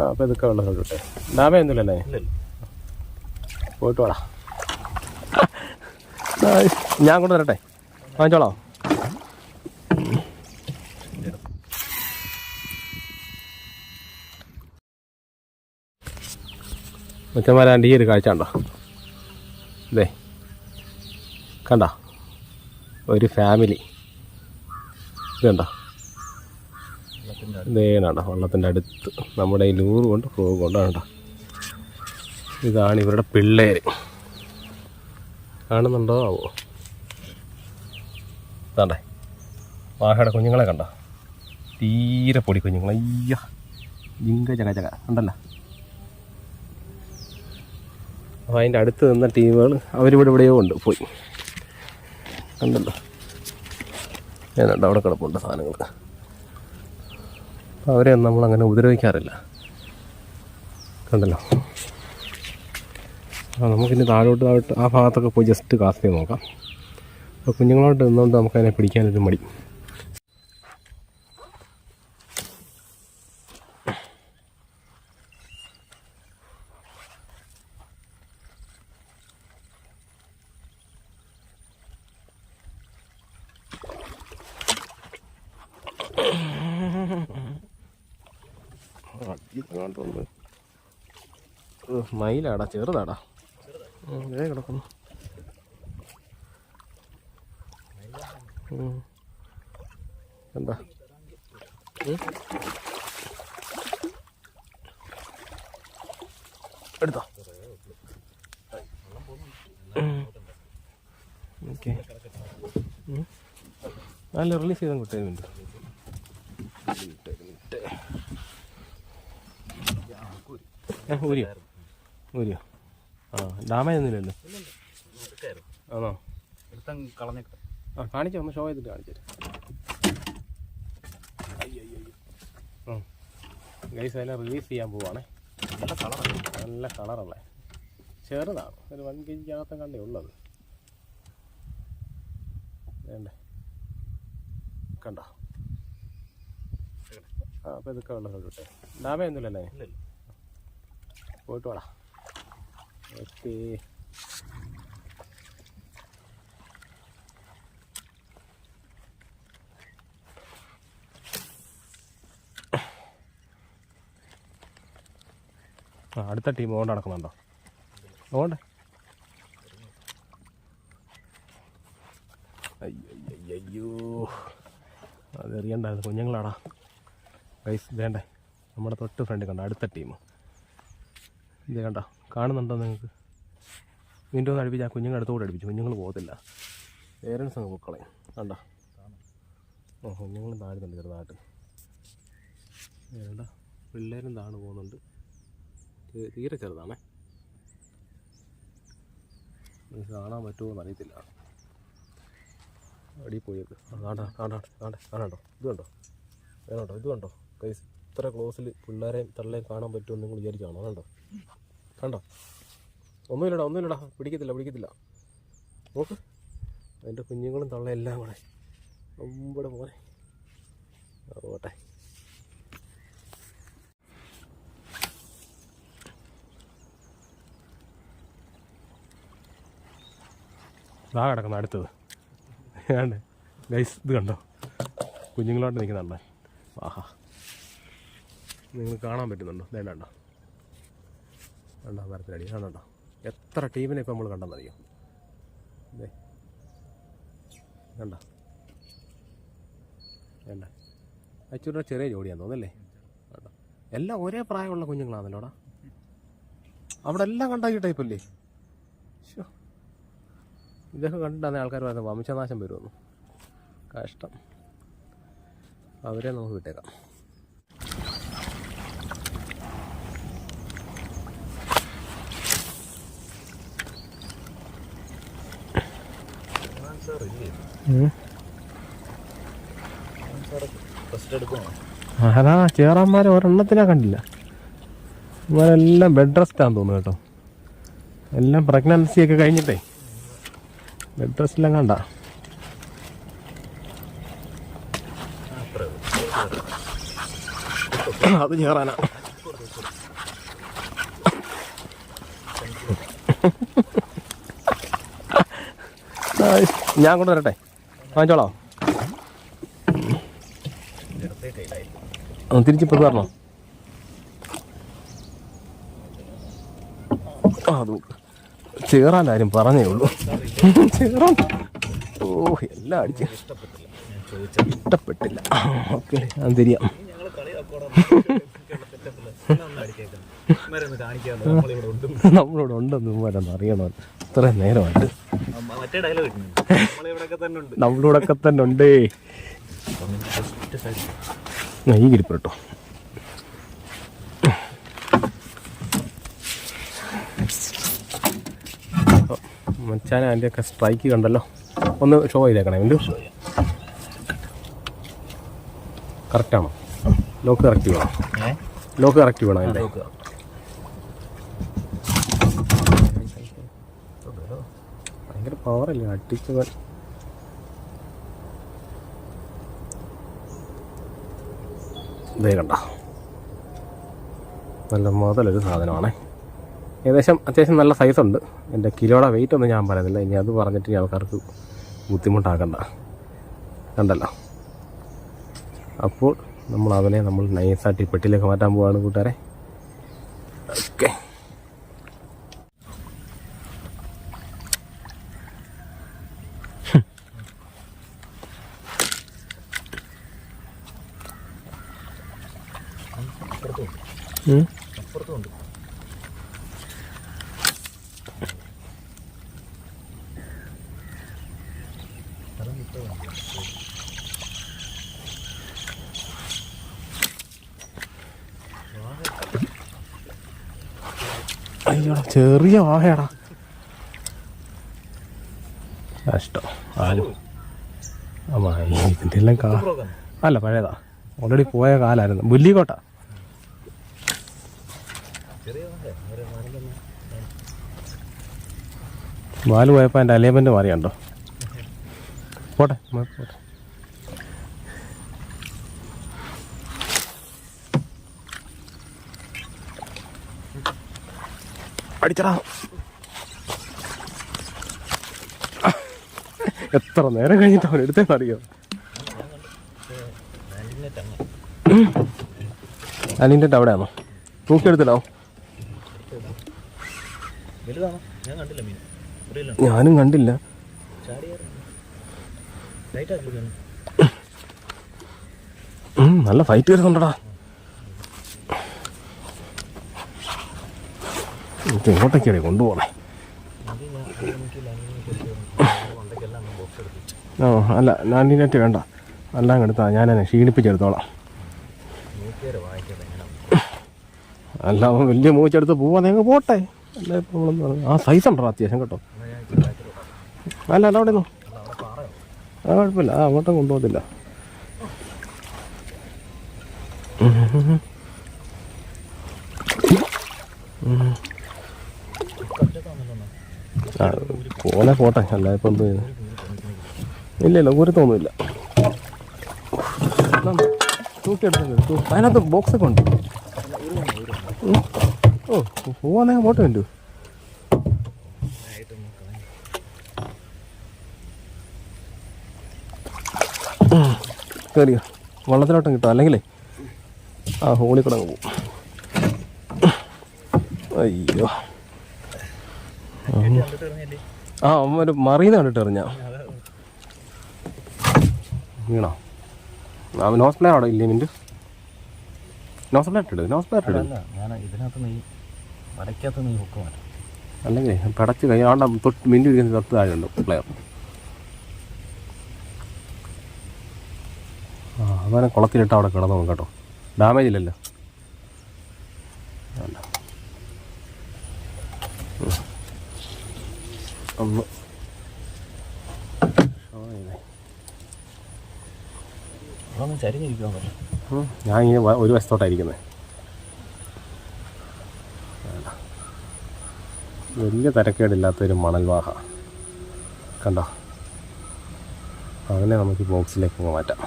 അപ്പോൾ ഇതൊക്കെ വെള്ളം തൊട്ടെ ഡാമയൊന്നുമില്ലല്ലേ പോയിട്ട് വേടാ. ഞാൻ കൊണ്ട് തരട്ടെ, വാങ്ങിച്ചോളാം. മച്ചന്മാരാണ്ട് ഈ ഒരു കാഴ്ച കണ്ടോ? ഇതേ കണ്ട ഒരു ഫാമിലി ഇതുണ്ടോ? ഇതേനാണ്ടോ വള്ളത്തിൻ്റെ അടുത്ത് നമ്മുടെ ഈ ലൂറ് കൊണ്ട് ഫ്രോഗ് കൊണ്ടാണ്. ഇതാണ് ഇവരുടെ പിള്ളേർ. കാണുന്നുണ്ടോ ആവോ? ഇതാണ്ടേ വാഹയുടെ കുഞ്ഞുങ്ങളെ കണ്ടോ? തീരെ പൊടി കുഞ്ഞുങ്ങൾ. അയ്യ ജിങ്ക ചക ചക ഉണ്ടല്ലോ. അപ്പോൾ അതിൻ്റെ അടുത്ത് നിന്ന ടീമുകൾ അവരിവിടെ ഇവിടെയോ ഉണ്ട് പോയി കണ്ടല്ലോ. ഞാനുണ്ട് അവിടെ കിടപ്പുണ്ട് സാധനങ്ങൾ. അപ്പോൾ അവരെ നമ്മളങ്ങനെ ഉപദ്രവിക്കാറില്ല കണ്ടല്ലോ. അപ്പോൾ നമുക്കിനി താഴോട്ട് ആ ഭാഗത്തൊക്കെ പോയി ജസ്റ്റ് കാസ്റ്റ് ചെയ്ത് നോക്കാം. അപ്പോൾ കുഞ്ഞുങ്ങളോട്ട് നിന്നുകൊണ്ട് നമുക്കതിനെ പിടിക്കാനൊരു മടി. മയിലാടാ, ചെറുതാടാ, ഇതേ കിടക്കുന്നു. എന്താ എടുത്തോ? ഓക്കെ, നല്ല റിലീസ് ചെയ്താൽ കിട്ടുന്നുണ്ട്. ഊരിയോ? ആ ഡാമേജ് ഒന്നുമില്ലല്ലോ. ആണോ? ആ കാണിച്ചോ, ഒന്ന് ഷോ ചെയ്തിട്ട് കാണിച്ചു തരാം. ഗൈസ് അതിനെ റിലീസ് ചെയ്യാൻ പോവാണേ. നല്ല കളറുള്ള ചെറുതാണ്, ഒരു 1 kg കണ്ടേ ഉള്ളത്. വേണ്ടേ കണ്ടോ? ആ അപ്പോൾ ഇതൊക്കെ വെള്ളം തൊട്ടെ ഡാമേജ് ഒന്നുമില്ലല്ലേ? പോയിട്ട് വേടാ. ഓക്കേ, അടുത്ത ടീം ഓണ്ട് നടക്കുന്നുണ്ടോ? ഓണ്ട് അയ്യോ അതെറിയണ്ടായിരുന്നു, കുഞ്ഞുങ്ങളാടാ. ഗൈസ് വേണ്ടേ നമ്മുടെ തൊട്ട് ഫ്രണ്ട് കണ്ടോ അടുത്ത ടീം. ഇത് കണ്ടോ, കാണുന്നുണ്ടോ നിങ്ങൾക്ക്? വീണ്ടും ഒന്ന് അടുപ്പിച്ച് ആ കുഞ്ഞുങ്ങൾ അടുത്തോടെ അടുപ്പിച്ചു. കുഞ്ഞുങ്ങൾ പോകത്തില്ല, പേരൻസ് അങ്ങ് പൊക്കളയും കണ്ടോ. ഓ കുഞ്ഞുങ്ങളും താഴുന്നുണ്ട് ചെറുതായിട്ട്. വേണ്ട പിള്ളേരും താഴെ പോകുന്നുണ്ട്. തീരെ ചെറുതാണേ, കാണാൻ പറ്റുമോ എന്നറിയത്തില്ല. അടി പോയേക്ക്. കാണാണ്ടോ ഇത് കണ്ടോ? വേണോട്ടോ ഇത് കണ്ടോ? കൈസ് ഇത്ര ക്ലോസിൽ പിള്ളേരെയും തള്ളേയും കാണാൻ പറ്റുമെന്ന് നിങ്ങൾ വിചാരിച്ചാണോ? കണ്ടോ? ഒന്നുമില്ലടാ, പിടിക്കത്തില്ല. നോക്ക്, അതിൻ്റെ കുഞ്ഞുങ്ങളും തള്ളയെല്ലാം കൂടെ ഇവിടെ പോരെ. പോട്ടെ. ഇതാ കിടക്കുന്ന അടുത്തത്. വേണ്ടേ ഗൈസ് ഇത് കണ്ടോ? കുഞ്ഞുങ്ങളോട്ട് നിൽക്കുന്നുണ്ടോ? ആഹാ, നിങ്ങൾ കാണാൻ പറ്റുന്നുണ്ടോ? വേണ്ടോ മരത്തിലടി കാണണ്ടോ? എത്ര ടീമിനെ ഇപ്പം നമ്മൾ കണ്ടെന്നറിയോ? അതെ കണ്ടോ? വേണ്ട അച്ചൂടെ ചെറിയ ജോഡിയാന്ന് തോന്നല്ലേ? കണ്ടോ? എല്ലാം ഒരേ പ്രായമുള്ള കുഞ്ഞുങ്ങളാണല്ലോടാ. അവിടെ എല്ലാം കണ്ട ഈ ടൈപ്പല്ലേ? ഇതൊക്കെ കണ്ടിട്ടാണ് ആൾക്കാർ പറയുന്നത് വംശനാശം വരുമെന്ന്. കഷ്ടം. അവരെ നമുക്ക് വിട്ടേക്കാം. അതാ ചേറാന്മാരെ ഒരെണ്ണത്തിനെ കണ്ടില്ല. ഇവരെല്ലാം ബെഡ് റെസ്റ്റാന്ന് തോന്നുന്നു കേട്ടോ. എല്ലാം പ്രഗ്നൻസി ഒക്കെ കഴിഞ്ഞിട്ടേ ബെഡ് റെസ്റ്റിലും കണ്ട. അത് ചേറാനാ. ഞാൻ കൊണ്ട് വരട്ടെ, വാങ്ങിച്ചോളാം. തിരിച്ചിപ്പോൾ തരണോ? അത് ചേറാനാരും പറഞ്ഞേ ഉള്ളൂ. ചേറാൻ എല്ലാം അടിച്ച് ഇഷ്ടപ്പെട്ടില്ല. ഓക്കെ, അത് തിരിയാം. നമ്മളിവിടെ ഉണ്ടെന്ന് വരാൻ അറിയണം. ഇത്രയും നേരമായിട്ട് നമ്മളിവിടൊക്കെ തന്നെ ഉണ്ടേ. ഈ കിരിപ്പട്ടോ മച്ചാനെ അതിൻ്റെയൊക്കെ സ്ട്രൈക്ക് കണ്ടല്ലോ. ഒന്ന് ഷോ ചെയ്തേക്കണേ. എൻ്റെ കറക്റ്റാണോ? ലോക്ക് കറക്റ്റ് വേണം. ലോക്ക് കറക്റ്റ് വേണം. അതിൻ്റെ ഭയങ്കര പവറല്ലേ അടിച്ചവൻ. ഇതേ കണ്ട നല്ല മുതലൊരു സാധനമാണേ. ഏകദേശം അത്യാവശ്യം നല്ല സൈസുണ്ട്. എൻ്റെ കിലോയുടെ വെയിറ്റ് ഒന്നും ഞാൻ പറയുന്നില്ല. ഇനി അത് പറഞ്ഞിട്ട് ആൾക്കാർക്ക് ബുദ്ധിമുട്ടാക്കണ്ട. കണ്ടല്ലോ. അപ്പോൾ അവനെ നൈസായിട്ട് ഈ പെട്ടിയിലേക്ക് മാറ്റാൻ പോവാണ് കൂട്ടുകാരെ. ഓക്കെ, അപ്പുറത്തുണ്ട്. അയ്യോടാ, ചെറിയ വാഹയാടാ. കഷ്ടം. ഇതിൻ്റെ എല്ലാം അല്ല, പഴയതാ. ഓൾറെഡി പോയ കാലായിരുന്നു. ബുല്ലിക്കോട്ട. വാല് പോയപ്പോൾ എൻ്റെ അലൈൻമെൻറ്റ് മാറിയുണ്ടോ? പോട്ടെ പോട്ടെ. അടിച്ചടാ. എത്ര നേരം കഴിഞ്ഞിട്ട് അവൻ എടുത്തേന്ന് അറിയോ? അനിൻ്റെ അവിടെയാണോ? തൂക്കിയെടുത്തില്ലോ? ഞാനും കണ്ടില്ല. നല്ല ഫൈറ്റ് വരുന്നുണ്ടടാ. ഇങ്ങോട്ടേക്കാണ് കൊണ്ടുപോകണേ. അല്ല, 99 വേണ്ട, എല്ലാം എടുത്താ ഞാനെന്നെ ക്ഷീണിപ്പിച്ചെടുത്തോളാം. അല്ല, അവൻ വലിയ മൂച്ചെടുത്ത് പോവാൻ നിങ്ങൾ പോട്ടെ. അല്ല, ആ സൈസ് ഉണ്ടോ അത്യാവശ്യം കേട്ടോ. അല്ല അവിടെ നിന്നോ, ആ കുഴപ്പമില്ല. അങ്ങോട്ടും കൊണ്ടുപോകത്തില്ല. പോലെ പോട്ടെ. അല്ല ഇപ്പം എന്ത് ചെയ്യുന്നു? ഇല്ല, ഊരത്തൊന്നുമില്ല. തൂക്കിയെടുത്തു. അതിനകത്ത് ബോക്സൊക്കെ ഉണ്ട്. ഓ, പോവാന്നേ പോട്ടെ. വേണ്ടു കയറിയോ? വെള്ളത്തിലോട്ടം കിട്ടും, അല്ലെങ്കിലേ ആ ഹോളിൽ കൂടെ പോകും. അയ്യോ, ആ ഒരു മറിയുന്ന കണ്ടിട്ട് എറിഞ്ഞ വീണോ? നോസ് പ്ലെയർ അവിടെ ഇല്ലേ? മിൻറ്റ് നോസ് പ്ലെയർ ഇട്. അല്ലെങ്കിൽ പടച്ച് കൈ ആണ്ട തൊട്ട് മിൻറ്റ് ഇരിക്കുന്ന തൊട്ട് താഴെയുണ്ട് പ്ലെയർ. ആ, അവനെ കുളത്തിലിട്ട് അവിടെ കിടന്നു കേട്ടോ. ഡാമേജ് ഇല്ലല്ലോ. ഒന്ന് ഞാൻ ഇങ്ങനെ ഒരു വശത്തോട്ടായിരിക്കുന്നത്. വലിയ തിരക്കേടില്ലാത്തൊരു മണൽവാഹ കണ്ടോ. അതിനെ നമുക്ക് ബോക്സിലേക്ക് മാറ്റാം.